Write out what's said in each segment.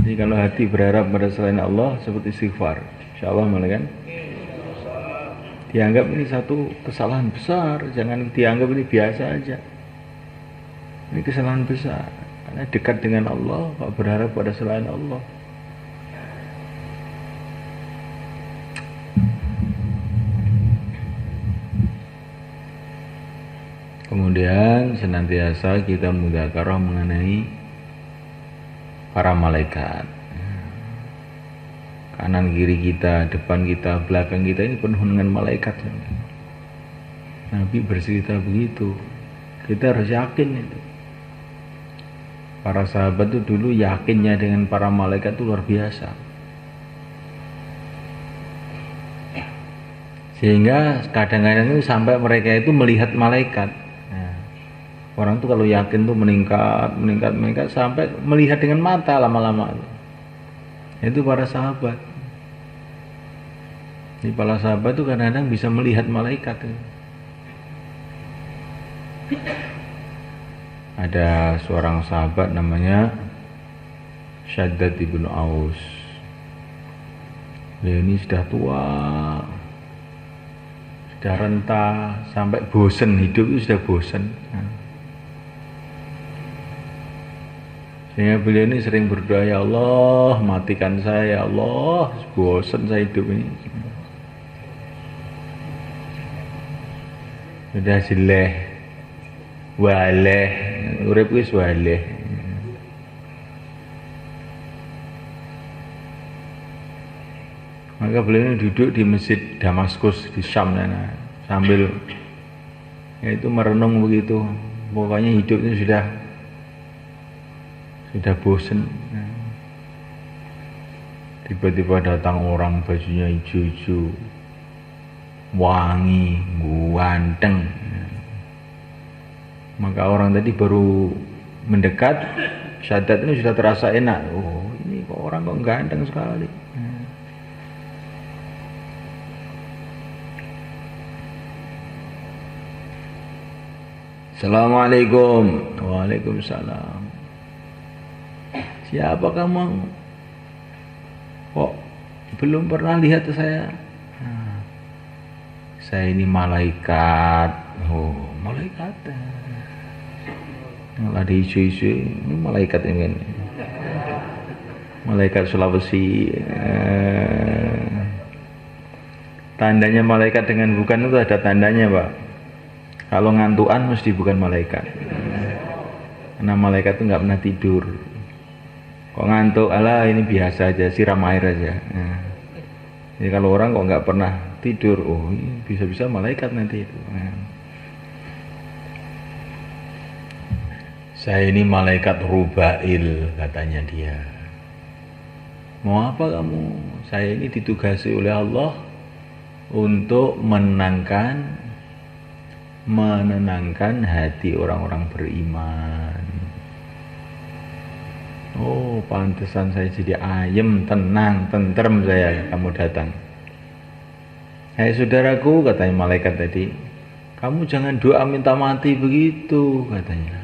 Jadi kalau hati berharap pada selain Allah seperti istighfar, insya Allah malah kan dianggap ini satu kesalahan besar, jangan dianggap ini biasa aja. Ini kesalahan besar karena dekat dengan Allah, kok berharap pada selain Allah. Kemudian senantiasa kita mudzakarah mengenai para malaikat. Kanan kiri kita, depan kita, belakang kita ini penuh dengan malaikat. Nabi bercerita begitu. Kita harus yakin itu. Para sahabat itu dulu yakinnya dengan para malaikat itu luar biasa. Sehingga kadang-kadang itu sampai mereka itu melihat malaikat. Orang tuh kalau yakin tuh meningkat sampai melihat dengan mata lama-lama. Itu para sahabat. Jadi para sahabat tuh kadang-kadang bisa melihat malaikat. Ada seorang sahabat namanya Syaddad ibn Aus. Dia ini sudah tua, sudah renta, sampai bosan hidup itu sudah bosan. Sehingga beliau ini sering berdoa, ya Allah matikan saya, ya Allah bosan saya hidup ini. Sudah jeleh, waleh, urip wis waleh. Maka beliau ini duduk di masjid Damaskus di Syam sambil yaitu merenung begitu. Pokoknya hidupnya sudah bosan. Tiba-tiba datang orang bajunya hijau-hijau, wangi, ganteng. Maka orang tadi baru mendekat, Syaddad ini sudah terasa enak. Oh, ini kok orang kok ganteng sekali. Assalamualaikum. Waalaikumsalam. Siapa kamu? Kok belum pernah lihat saya? Saya ini malaikat. Oh, malaikat. Malah di isu-isu ini malaikat ini. Malaikat Sulawesi. Tandanya malaikat dengan bukan itu ada tandanya, Pak. Kalau ngantuan mesti bukan malaikat. Karena malaikat itu nggak pernah tidur. Kok ngantuk, alah ini biasa aja, siram air aja. Jadi kalau orang kok nggak pernah tidur, oh ini bisa-bisa malaikat nanti itu. Saya ini malaikat Rubail, katanya dia. Mau apa kamu? Saya ini ditugasi oleh Allah untuk menenangkan hati orang-orang beriman. Oh, pantesan saya jadi ayem, tenang, tentrem saya kamu datang. Hai saudaraku, katanya malaikat tadi, kamu jangan doa minta mati begitu, katanya.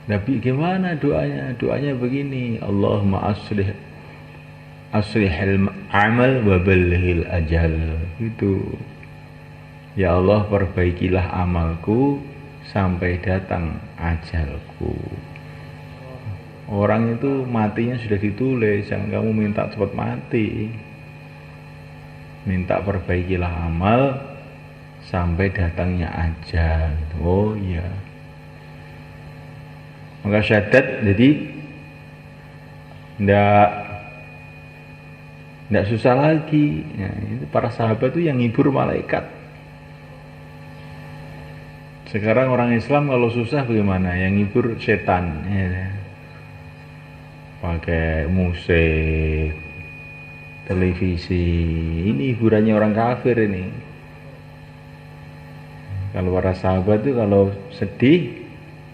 Nabi gimana doanya? Doanya begini, Allahumma aslihil amal wa balighil ajal. Itu. Ya Allah, perbaikilah amalku sampai datang ajalku. Orang itu matinya sudah ditulis, jangan kamu minta cepat mati. Minta perbaikilah amal sampai datangnya ajal. Oh iya. Maka Syaddad jadi ndak susah lagi. Nah, itu para sahabat itu yang ngibur malaikat. Sekarang orang Islam kalau susah bagaimana? Yang ngibur setan. Ya. Pakai musik, televisi, ini hiburannya orang kafir ini. Kalau para sahabat itu kalau sedih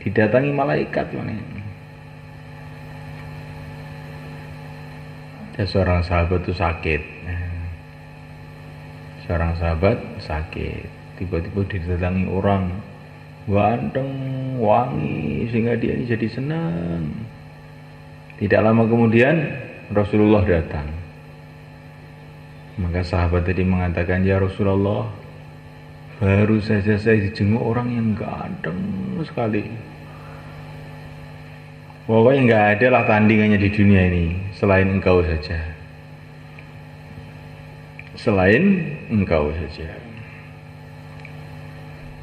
didatangi malaikat mana? Ada seorang sahabat itu sakit. Seorang sahabat sakit, tiba-tiba didatangi orang ganteng, wangi, sehingga dia ini jadi senang. Tidak lama kemudian Rasulullah datang. Maka sahabat tadi mengatakan, ya Rasulullah, baru saja saya dijenguk orang yang ganteng sekali. Pokoknya nggak ada lah tandingannya di dunia ini selain engkau saja. Selain engkau saja.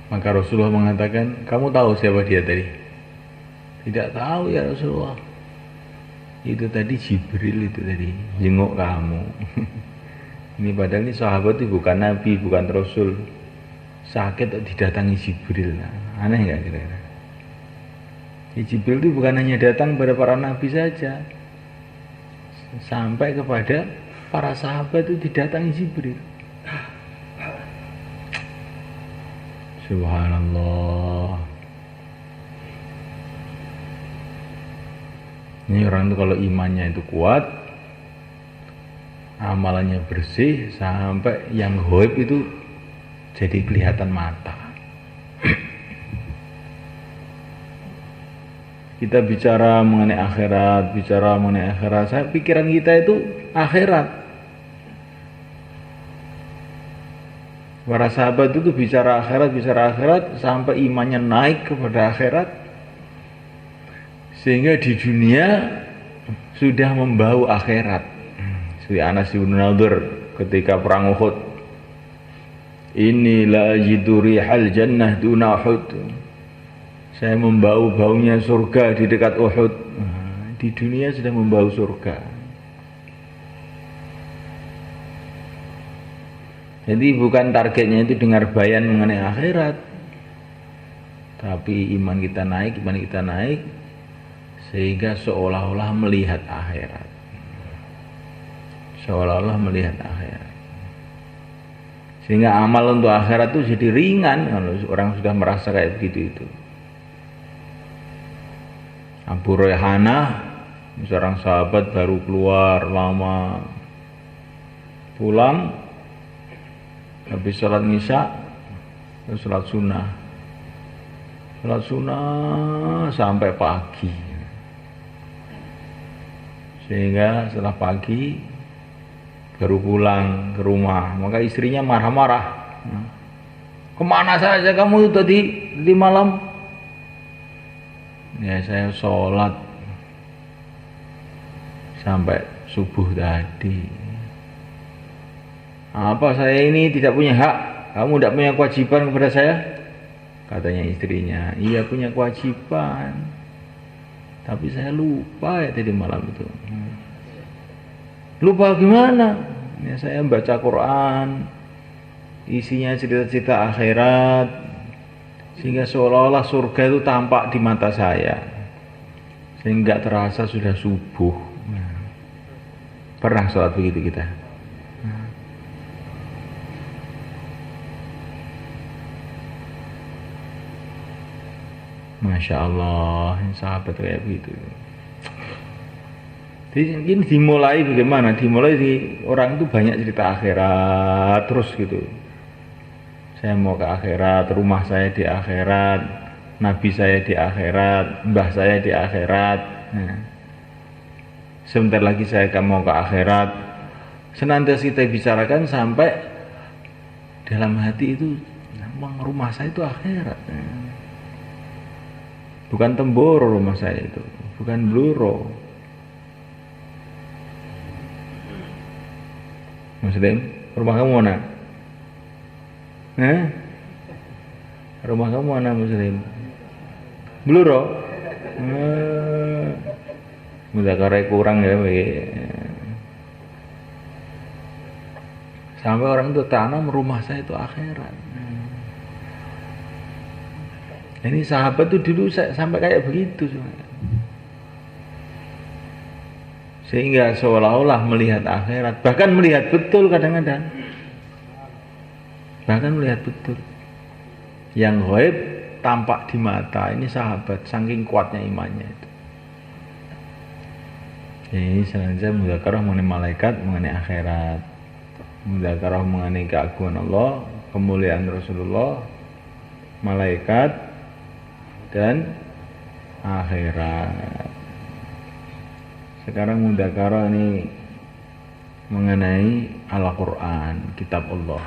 Maka Rasulullah mengatakan, kamu tahu siapa dia tadi? Tidak tahu ya Rasulullah. Itu tadi Jibril itu tadi jenguk kamu. Ini padahal ini sahabat itu bukan Nabi, bukan Rasul. Sakit didatangi Jibril. Aneh nggak kira-kira? Jibril itu bukan hanya datang pada para nabi saja, sampai kepada para sahabat itu didatangi Jibril. Subhanallah. Ini orang itu kalau imannya itu kuat, amalannya bersih, sampai yang ghaib itu jadi kelihatan mata. Kita bicara mengenai akhirat, saya pikiran kita itu akhirat. Para sahabat itu bicara akhirat, sampai imannya naik kepada akhirat, sehingga di dunia sudah membau akhirat. Seperti Anas bin Nadir ketika perang Uhud, inni la ajidu rihal jannah duna Uhud. Saya membau baunya surga di dekat Uhud. Di dunia sudah membau surga. Jadi bukan targetnya itu dengar bayan mengenai akhirat, tapi iman kita naik, sehingga seolah-olah melihat akhirat. Sehingga amal untuk akhirat itu jadi ringan kalau orang sudah merasa kayak begitu itu. Abu Rayhanah, seorang sahabat baru keluar lama, pulang habis sholat isya, sholat sunnah sampai pagi, sehingga setelah pagi baru pulang ke rumah. Maka istrinya marah-marah, kemana saja kamu tadi di malam? Ya saya sholat sampai subuh tadi. Apa saya ini tidak punya hak? Kamu tidak punya kewajiban kepada saya? Katanya istrinya, iya punya kewajiban, tapi saya lupa ya tadi malam itu. Lupa gimana? Ya, saya baca Quran, isinya cerita-cerita akhirat, sehingga seolah-olah surga itu tampak di mata saya, sehingga terasa sudah subuh. Pernah sholat begitu kita? Masya Allah, sahabat kayak begitu. Jadi ini dimulai bagaimana? Dimulai di orang itu banyak cerita akhirat terus gitu. Saya mau ke akhirat, rumah saya di akhirat, nabi saya di akhirat, mbah saya di akhirat. Nah, sebentar lagi saya akan mau ke akhirat. Senantiasa kita bicarakan sampai dalam hati itu, memang rumah saya itu akhirat. Bukan Temboro rumah saya itu, bukan Bluro. Muslim, rumah kamu mana? Rumah kamu mana Muslim? Bluro? Muzakarah kurang ya bagi. Sampai orang itu tanam rumah saya itu akhirat. Ini sahabat itu dulu sampai kayak begitu. Sehingga seolah-olah melihat akhirat, bahkan melihat betul kadang-kadang. Bahkan melihat betul. Yang ghaib tampak di mata. Ini sahabat, saking kuatnya imannya itu. Jadi selanjutnya mudzakarah mengenai malaikat, mengenai akhirat, mudzakarah mengenai keagungan Allah, kemuliaan Rasulullah, malaikat, dan akhirat. Sekarang mudzakarah ini mengenai Al-Quran, kitab Allah.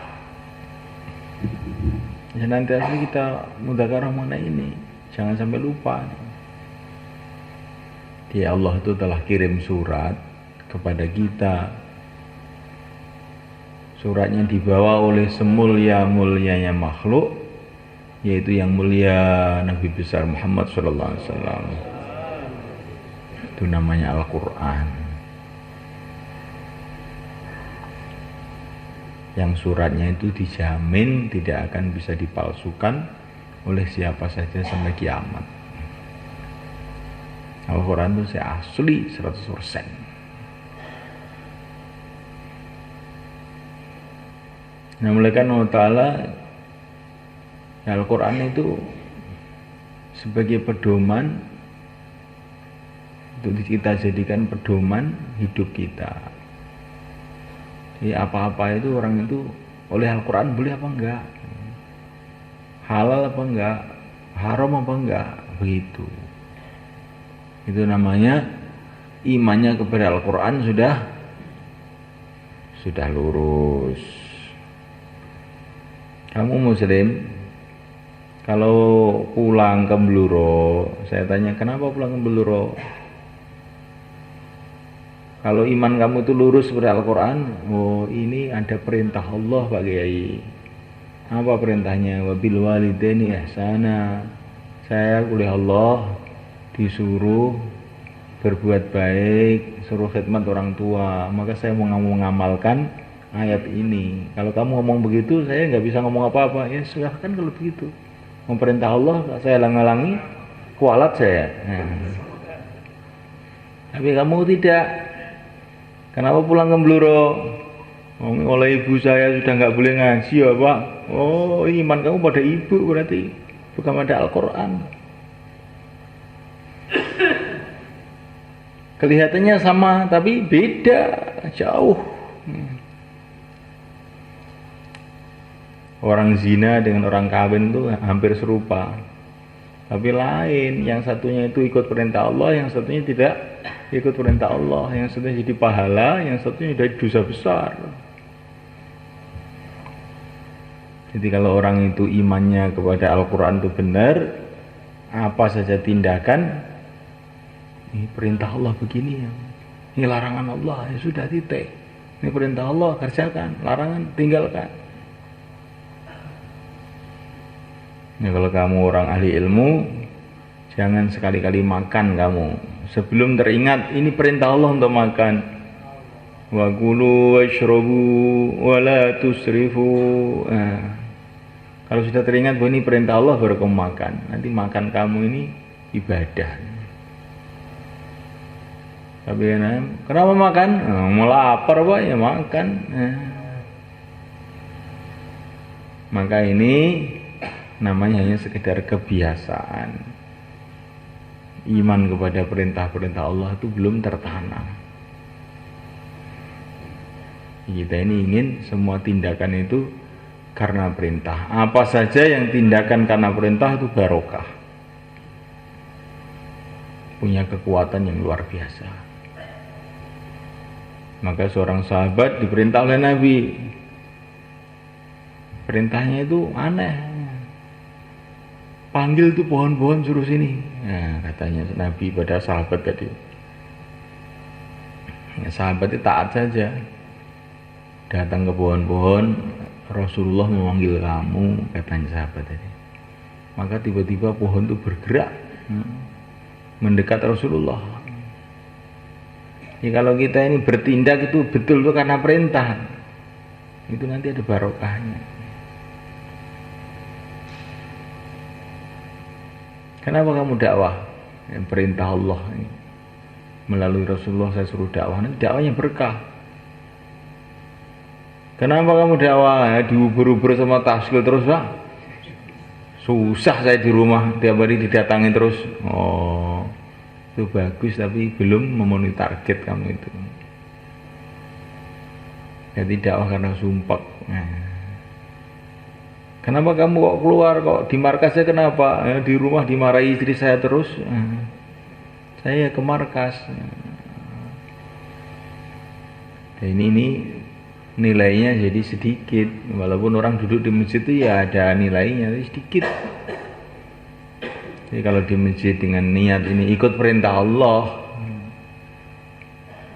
Ya, nanti kita mudzakarah mengenai ini, jangan sampai lupa. Ya, Allah itu telah kirim surat kepada kita. Suratnya dibawa oleh semulia-mulianya makhluk, yaitu yang mulia Nabi besar Muhammad SAW. Itu namanya Al-Quran. Yang suratnya itu dijamin tidak akan bisa dipalsukan oleh siapa saja sampai kiamat. Al-Quran itu saya asli 100%. Nah, mulai kan Allah Ta'ala, Al-Quran itu sebagai pedoman untuk kita jadikan pedoman hidup kita. Jadi apa-apa itu orang itu oleh Al-Quran boleh apa enggak, halal apa enggak, haram apa enggak, begitu. Itu namanya imannya kepada Al-Quran sudah lurus. Kamu muslim, kalau pulang ke Bluro, saya tanya kenapa pulang ke Bluro? Kalau iman kamu itu lurus kepada Al-Quran, oh ini ada perintah Allah Pak Kiai. Apa perintahnya? Wabil walidaini ihsana. Saya oleh Allah disuruh berbuat baik, suruh khidmat orang tua, maka saya mau ngamalkan ayat ini. Kalau kamu ngomong begitu, saya nggak bisa ngomong apa-apa. Ya silahkan kalau begitu. Memerintah Allah, saya halang-halangi, kualat saya. Nah. Tapi kamu tidak. Kenapa pulang ke Bluro? Oleh ibu saya sudah nggak boleh ngaji ya Pak. Oh, iman kamu pada ibu berarti, bukan pada Al-Quran. Kelihatannya sama tapi beda jauh. Orang zina dengan orang kawin itu hampir serupa, tapi lain. Yang satunya itu ikut perintah Allah, yang satunya tidak ikut perintah Allah. Yang satunya jadi pahala, yang satunya jadi dosa besar. Jadi kalau orang itu imannya kepada Al-Quran itu benar, apa saja tindakan, ini perintah Allah begini ya, ini larangan Allah, ya sudah titik. Ini perintah Allah, kerjakan, larangan tinggalkan. Nah, kalau kamu orang ahli ilmu, jangan sekali-kali makan kamu sebelum teringat ini perintah Allah untuk makan. Wa kulu washrabu wa la tusrifu. Nah, kalau sudah teringat bahwa ini perintah Allah baru kamu makan. Nanti makan kamu ini ibadah. Tapi kenapa makan? Mau lapar Pak ya makan. Maka ini namanya hanya sekedar kebiasaan. Iman kepada perintah-perintah Allah itu belum tertanam. Kita ini ingin semua tindakan itu karena perintah. Apa saja yang tindakan karena perintah itu barokah, punya kekuatan yang luar biasa. Maka seorang sahabat diperintah oleh Nabi, perintahnya itu aneh, panggil tuh pohon-pohon suruh sini. Nah, katanya Nabi pada sahabat tadi, ya, sahabat itu taat saja, datang ke pohon-pohon, Rasulullah memanggil kamu, katanya sahabat tadi. Maka tiba-tiba pohon itu bergerak mendekat Rasulullah. Ya, kalau kita ini bertindak itu betul itu karena perintah, itu nanti ada barokahnya. Kenapa kamu dakwah? Yang perintah Allah ini, melalui Rasulullah saya suruh dakwah, nanti dakwahnya berkah. Kenapa kamu dakwah? Ya, diubur-ubur sama tahsil terus Pak, susah saya di rumah tiap hari didatangin terus. Oh, itu bagus tapi belum memenuhi target kamu itu. Jadi dakwah karena sumpah. Kenapa kamu kok keluar, kok di markasnya kenapa? Di rumah dimarahi istri saya terus. Saya ke markas. Dan ini nilainya jadi sedikit. Walaupun orang duduk di masjid itu ya ada nilainya, tapi sedikit. Jadi kalau di masjid dengan niat ini ikut perintah Allah,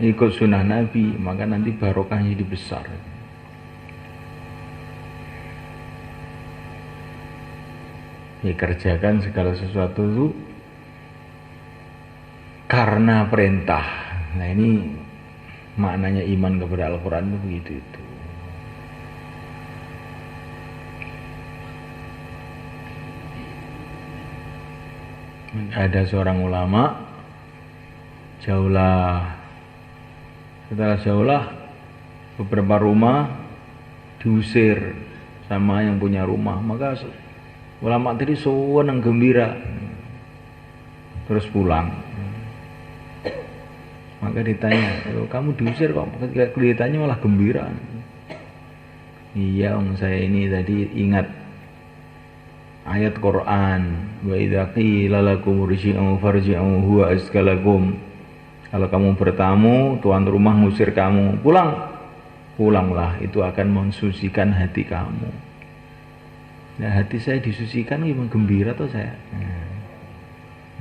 ikut sunnah Nabi, maka nanti barokahnya jadi besar. Ya, kerjakan segala sesuatu itu karena perintah. Nah ini maknanya iman kepada Al-Quran itu begitu itu. Ada seorang ulama, setelah jauhlah beberapa rumah diusir sama yang punya rumah, maka ulama tadi senang gembira terus pulang. Maka ditanya, kamu diusir kok kelihatannya malah gembira? Iya om, saya ini tadi ingat ayat Quran, wa idza qila lakum irji'u farji'u huwa azka lakum. Kalau kamu bertamu, tuan rumah ngusir kamu, pulanglah, itu akan mensucikan hati kamu. Nah, hati saya disucikan gimana, gembira tuh saya.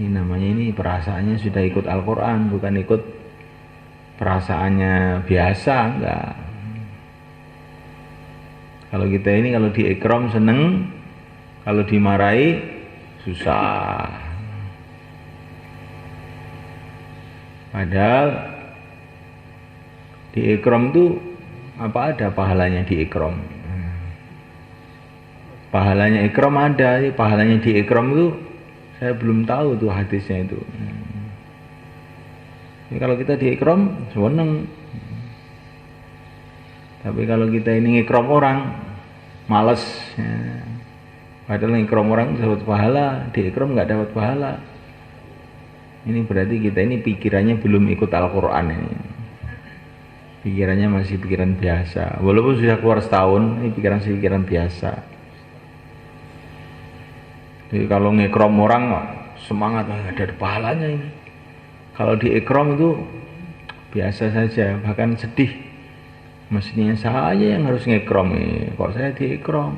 Ini namanya perasaannya sudah ikut Al-Quran, bukan ikut perasaannya biasa, enggak. Kalau kita ini kalau di ikram seneng, kalau dimarahi susah. Padahal di ikram itu apa ada pahalanya di ikram? Pahalanya ikram ada, pahalanya di ikram itu saya belum tahu tuh hadisnya itu. Jadi kalau kita di ikram seneng. Tapi kalau kita ini ngikram orang males. Padahal ngikram orang dapat pahala, di ikram nggak dapat pahala. Ini berarti kita ini pikirannya belum ikut Al-Quran ini. Pikirannya masih pikiran biasa. Walaupun sudah keluar setahun, ini pikiran biasa. Jadi kalau ngikram orang semangat, ada pahalanya ini. Kalau di ikram itu biasa saja, bahkan sedih. Mestinya saya yang harus ngikram, kok saya di ikram.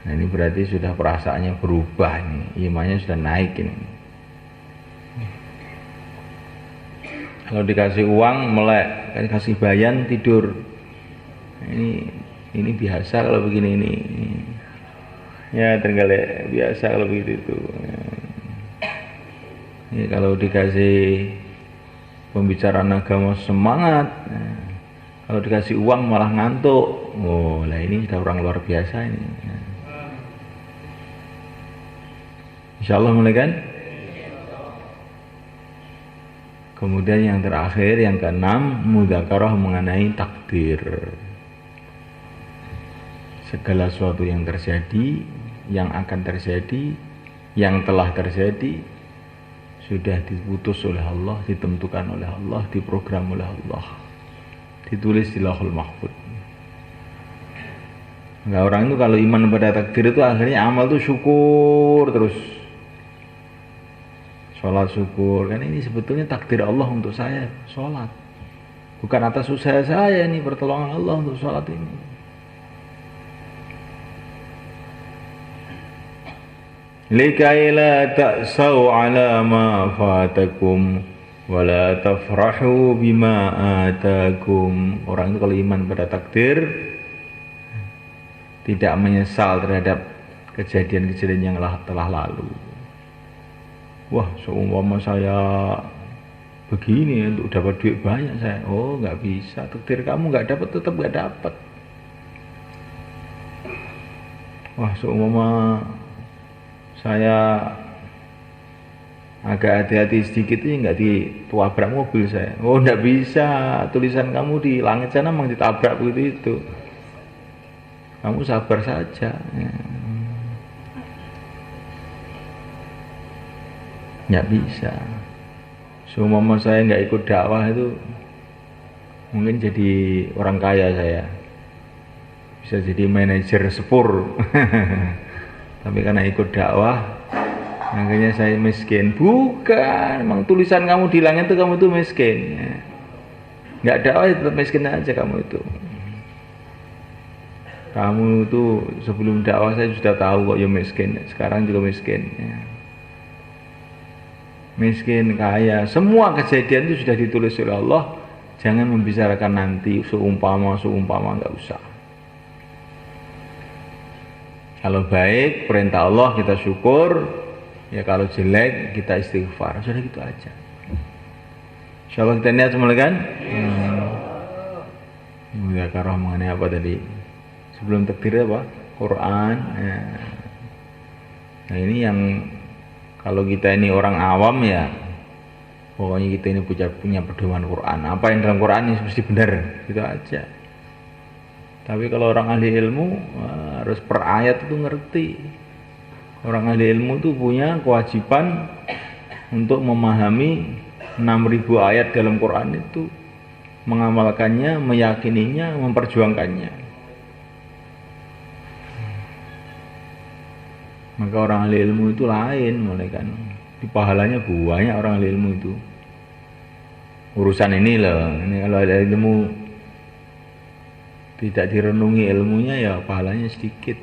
Nah ini berarti sudah perasaannya berubah ini, imannya sudah naik ini. Kalau dikasih uang melek, dikasih bayan tidur. Ini biasa kalau begini ini. Ya terenggalek biasa kalau begitu itu. Ini kalau dikasih pembicaraan agama semangat, kalau dikasih uang malah ngantuk. Oh, lah ini sudah orang luar biasa ini. Insyaallah mulai kan? Kemudian yang terakhir, yang keenam, mudzakarah mengenai takdir. Segala sesuatu yang terjadi, yang akan terjadi, yang telah terjadi, sudah diputus oleh Allah, ditentukan oleh Allah, diprogram oleh Allah, ditulis di Lauhul Mahfuz. Enggak, orang itu kalau iman pada takdir itu akhirnya amal itu syukur terus. Sholat syukur, kan ini sebetulnya takdir Allah untuk saya sholat. Bukan atas usaha saya, ini pertolongan Allah untuk sholat ini. Likai la ta'sau ala ma fatakum wa la tafrahu bima atakum. Orang itu kalau iman pada takdir tidak menyesal terhadap kejadian-kejadian yang telah lalu. Wah, seumpama saya begini untuk dapat duit banyak saya. Oh, nggak bisa. Takdir kamu nggak dapat, tetap nggak dapat. Wah, seumpama saya agak hati-hati sedikit ini nggak ditabrak mobil saya. Oh, nggak bisa. Tulisan kamu di langit sana memang ditabrak begitu itu. Kamu sabar saja. nggak bisa. Seumpama saya nggak ikut dakwah itu mungkin jadi orang kaya saya, bisa jadi manajer sepur. Tapi karena ikut dakwah akhirnya saya miskin. Bukan, memang tulisan kamu di langit itu kamu tuh miskin. Nggak dakwah tetap miskin aja kamu itu. Kamu itu sebelum dakwah saya sudah tahu kok ya miskin. Sekarang juga miskin. Miskin, kaya, semua kejadian itu sudah ditulis oleh Allah. Jangan membicarakan nanti seumpama nggak usah. Kalau baik perintah Allah kita syukur, ya kalau jelek kita istighfar. Sudah gitu aja. Insyaallah kita niat semula kan? Muzakarah mengenai apa tadi? Sebelum takdir apa? Quran. Nah ini yang kalau kita ini orang awam ya, pokoknya kita ini punya pedoman Quran. Apa yang dalam Quran ini mesti benar, gitu aja. Tapi kalau orang ahli ilmu harus per ayat itu ngerti. Orang ahli ilmu itu punya kewajiban untuk memahami 6.000 ayat dalam Quran itu, mengamalkannya, meyakininya, memperjuangkannya. Maka orang ahli ilmu itu lain, mulai kan di pahalanya banyak orang ahli ilmu itu. Urusan ini loh, ini kalau ada ilmu tidak direnungi ilmunya ya pahalanya sedikit.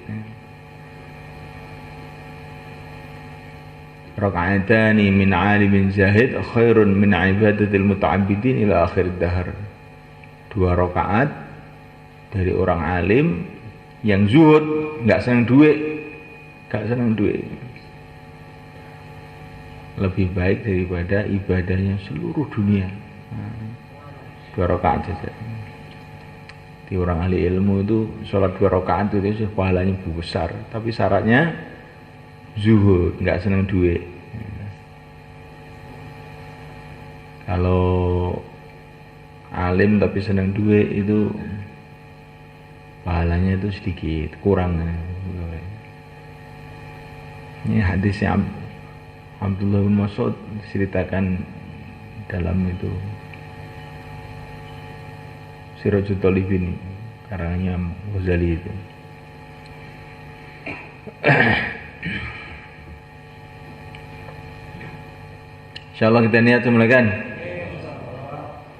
Raka'atani min 'alimin zahid khairun min 'ibadatil muta'abbidin ila akhir dahar. 2 rakaat dari orang alim yang zuhud, enggak senang duit. Lebih baik daripada ibadahnya seluruh dunia. 2 rakaat saja. Di orang ahli ilmu itu sholat 2 rakaat itu pahalanya besar, tapi syaratnya zuhud, nggak senang duit. Kalau alim tapi senang duit itu pahalanya itu sedikit, kurang. Ini hadisnya Abdullah bin Mas'ud ceritakan dalam itu Sirajul Talibin karangannya Ghazali itu. Insyaallah kita niat semulakan.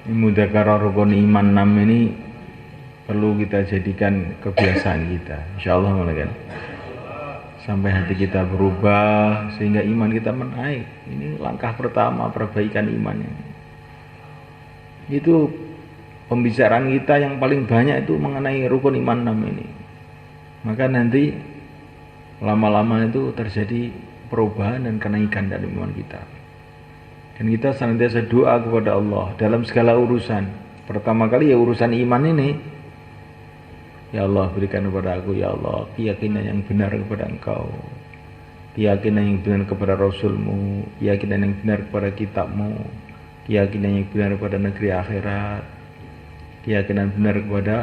Mudzakarah rukun iman 6 ini perlu kita jadikan kebiasaan kita. Insyaallah semulakan. Sampai hati kita berubah sehingga iman kita menaik. Ini langkah pertama perbaikan imannya. Itu pembicaraan kita yang paling banyak itu mengenai rukun iman 6 ini. Maka nanti lama-lama itu terjadi perubahan dan kenaikan dalam iman kita. Dan kita senantiasa doa kepada Allah dalam segala urusan. Pertama kali ya urusan iman ini. Ya Allah berikan kepada aku, ya Allah, keyakinan yang benar kepada Engkau, keyakinan yang benar kepada Rasulmu, keyakinan yang benar kepada kitabmu, keyakinan yang benar kepada negeri akhirat, keyakinan benar kepada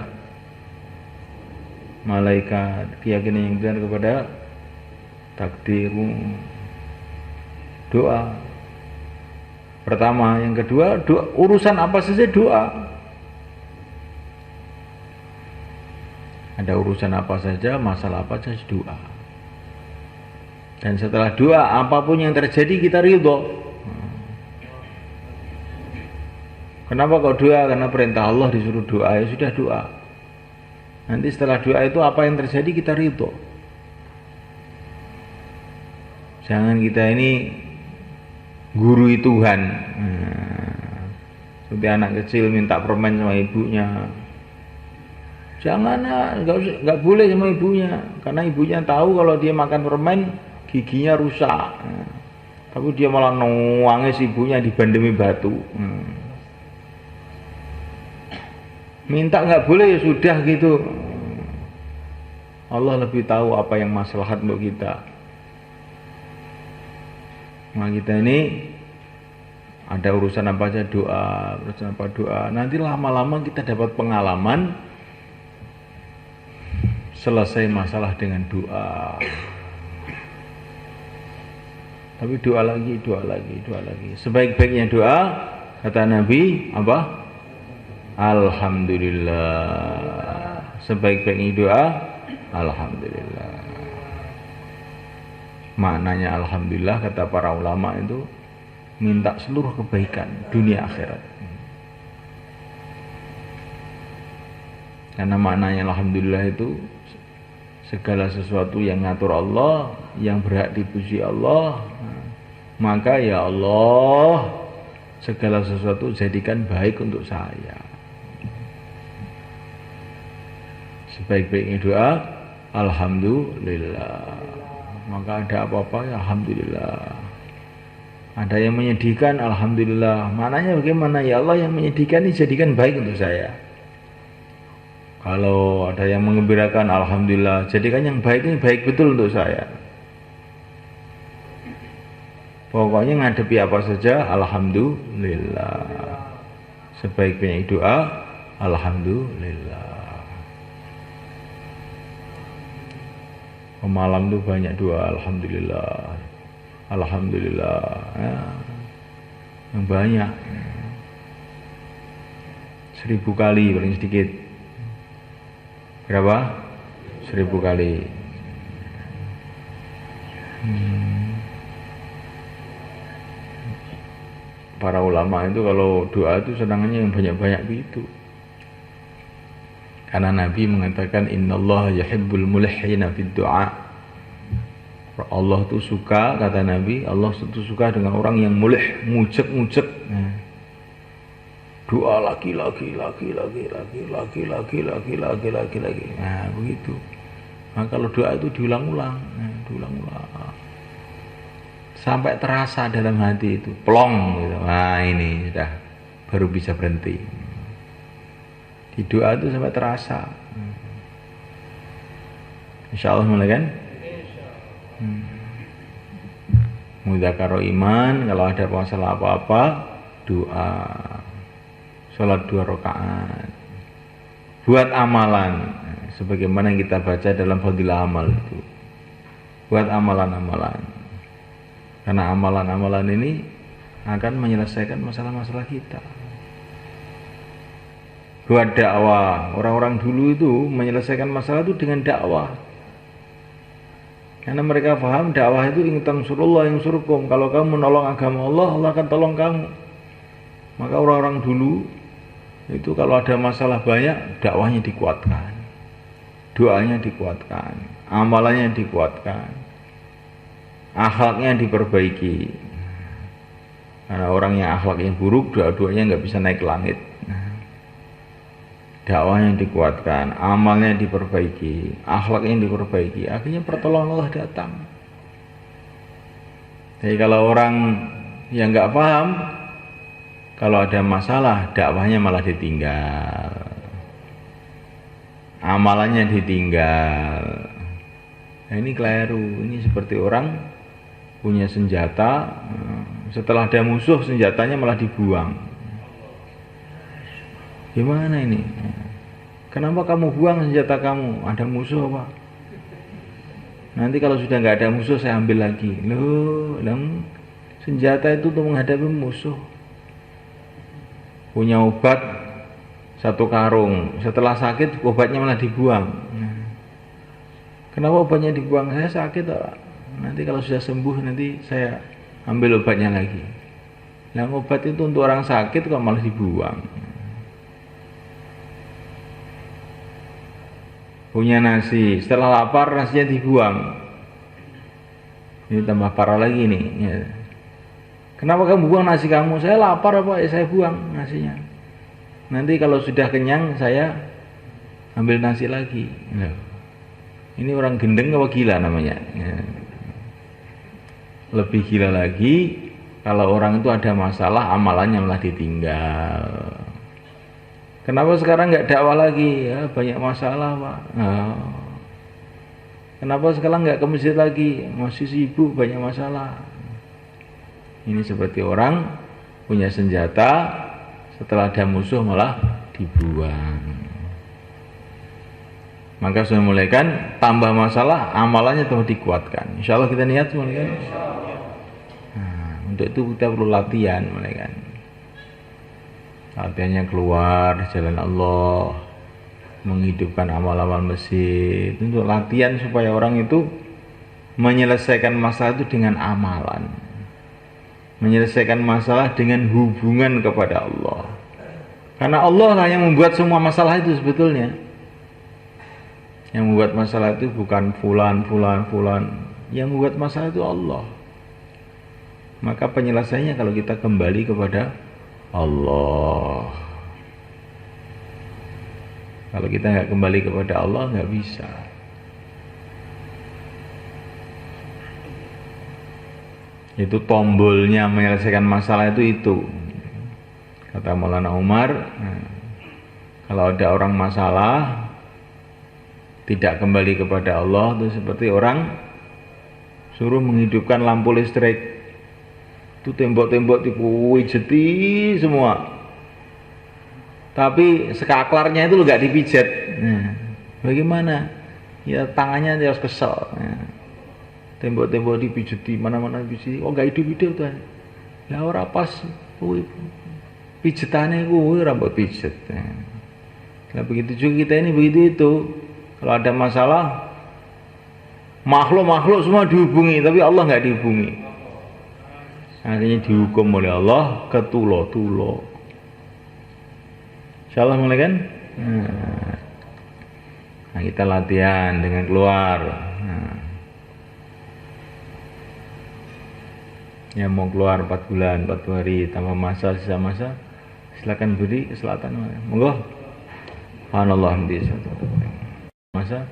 malaikat, keyakinan yang benar kepada takdirmu. Doa pertama, yang kedua doa, urusan apa saja doa. Ada urusan apa saja, masalah apa saja doa. Dan setelah doa, apapun yang terjadi kita ridho. Kenapa kok doa? Karena perintah Allah disuruh doa, ya sudah doa. Nanti setelah doa itu apa yang terjadi kita ridho. Jangan kita ini gurui Tuhan. Seperti anak kecil minta permen sama ibunya. Jangan, nggak boleh sama ibunya, karena ibunya tahu kalau dia makan permen giginya rusak. Tapi dia malah nangis ibunya dibandemi batu. Minta nggak boleh ya sudah gitu. Allah lebih tahu apa yang maslahat untuk kita. Nah kita ini ada urusan apa aja doa, urusan apa doa. Nanti lama-lama kita dapat pengalaman. Selesai masalah dengan doa. Tapi doa lagi, doa lagi, doa lagi. Sebaik-baiknya doa, kata Nabi, apa? Alhamdulillah. Sebaik-baiknya doa, alhamdulillah. Maknanya alhamdulillah kata para ulama itu minta seluruh kebaikan dunia akhirat. Karena maknanya alhamdulillah itu segala sesuatu yang ngatur Allah, yang berhak dipuji Allah, maka ya Allah segala sesuatu jadikan baik untuk saya. Sebaik-baiknya doa alhamdulillah. Maka ada apa-apa ya alhamdulillah. Ada yang menyedihkan alhamdulillah. Maknanya bagaimana? Ya Allah yang menyedihkan ini jadikan baik untuk saya. Kalau ada yang mengembirakan alhamdulillah, jadikan yang baik ini baik betul untuk saya. Pokoknya ngadepi apa saja alhamdulillah. Sebaik-baiknya doa alhamdulillah. Malam itu banyak doa alhamdulillah. Alhamdulillah ya. Yang banyak 1000 kali paling sedikit. Berapa? 1000 kali. Para ulama itu kalau doa itu senangnya yang banyak-banyak gitu. Karena Nabi mengatakan innallaha yuhibbul mulihhina fid du'a. Allah itu suka, kata Nabi, Allah itu suka dengan orang yang mulih, ngujek-ngujek. Doa lagi. Nah, begitu. Nah, kalau doa itu diulang-ulang, sampai terasa dalam hati itu, plong gitu. Nah, ini sudah baru bisa berhenti. Di doa itu sampai terasa. Insya Allah mulai kan? Mudzakaro iman, kalau ada masalah apa-apa, doa. Sholat 2 rakaat. Buat amalan, sebagaimana yang kita baca dalam fadilah amal itu. Buat amalan-amalan. Karena amalan-amalan ini akan menyelesaikan masalah-masalah kita. Buat dakwah, orang-orang dulu itu menyelesaikan masalah itu dengan dakwah. Karena mereka paham dakwah itu in tansurullah yansurkum. Kalau kamu menolong agama Allah, Allah akan tolong kamu. Maka orang-orang dulu itu kalau ada masalah banyak, dakwahnya dikuatkan, doanya dikuatkan, amalannya dikuatkan, akhlaknya diperbaiki. Karena orang yang akhlaknya buruk, doa-doanya nggak bisa naik ke langit. Dakwahnya dikuatkan, amalnya diperbaiki, akhlaknya diperbaiki, akhirnya pertolongan Allah datang. Jadi kalau orang yang nggak paham, kalau ada masalah, dakwahnya malah ditinggal, amalannya ditinggal. Nah, ini keliru. Ini seperti orang punya senjata, setelah ada musuh senjatanya malah dibuang. Gimana ini? Kenapa kamu buang senjata kamu? Ada musuh apa? Nanti kalau sudah nggak ada musuh saya ambil lagi. Loh, senjata itu untuk menghadapi musuh. Punya obat 1 karung, setelah sakit obatnya malah dibuang. Kenapa obatnya dibuang? Saya sakit, Pak. Nanti kalau sudah sembuh nanti saya ambil obatnya lagi. Nah, obat itu untuk orang sakit kok malah dibuang. Punya nasi, setelah lapar nasinya dibuang. Ini tambah parah lagi nih ya. Kenapa kamu buang nasi kamu? Saya lapar apa? Ya saya buang nasinya. Nanti kalau sudah kenyang saya ambil nasi lagi ya. Ini orang gendeng apa gila namanya ya. Lebih gila lagi kalau orang itu ada masalah amalannya malah ditinggal. Kenapa sekarang nggak dakwah lagi? Ya, banyak masalah, Pak. Nah, kenapa sekarang nggak ke masjid lagi? Masih sibuk, banyak masalah. Ini seperti orang punya senjata, setelah ada musuh malah dibuang. Maka sudah mulai kan tambah masalah, amalannya terus dikuatkan. Insya Allah kita niat mulai kan. Untuk itu kita perlu latihan, malaikat. Latihannya keluar jalan Allah, menghidupkan amal-amal masjid. Untuk latihan supaya orang itu menyelesaikan masalah itu dengan amalan, menyelesaikan masalah dengan hubungan kepada Allah. Karena Allah lah yang membuat semua masalah itu sebetulnya. Yang membuat masalah itu bukan fulan. Yang membuat masalah itu Allah. Maka penyelesaiannya kalau kita kembali kepada Allah. Kalau kita nggak kembali kepada Allah, nggak bisa. Itu tombolnya menyelesaikan masalah itu. Kata Maulana Umar, kalau ada orang masalah tidak kembali kepada Allah, itu seperti orang suruh menghidupkan lampu listrik. Itu tembok-tembok dipuijeti semua, tapi sekaklarnya itu nggak dipijat. Bagaimana? Ya tangannya harus kesel. Tembok-tembok dipijeti, mana-mana dipijeti. Oh nggak hidup-hidup tuh. Ya ora pas. Pijetannya gue rambut pijet. Nah begitu juga kita ini begitu itu. Kalau ada masalah, makhluk semua dihubungi, tapi Allah nggak dihubungi. Akhirnya dihukum oleh Allah ketulo-tulo. Insyaallah mulai kan? Nah kita latihan dengan keluar. Ya mau keluar 4 bulan, 4 hari tambah masa, sisa masa, silakan beri ke selatan. Monggo. Subhanallah di masa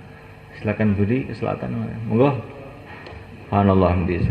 silakan beri ke selatan. Monggo. Subhanallah di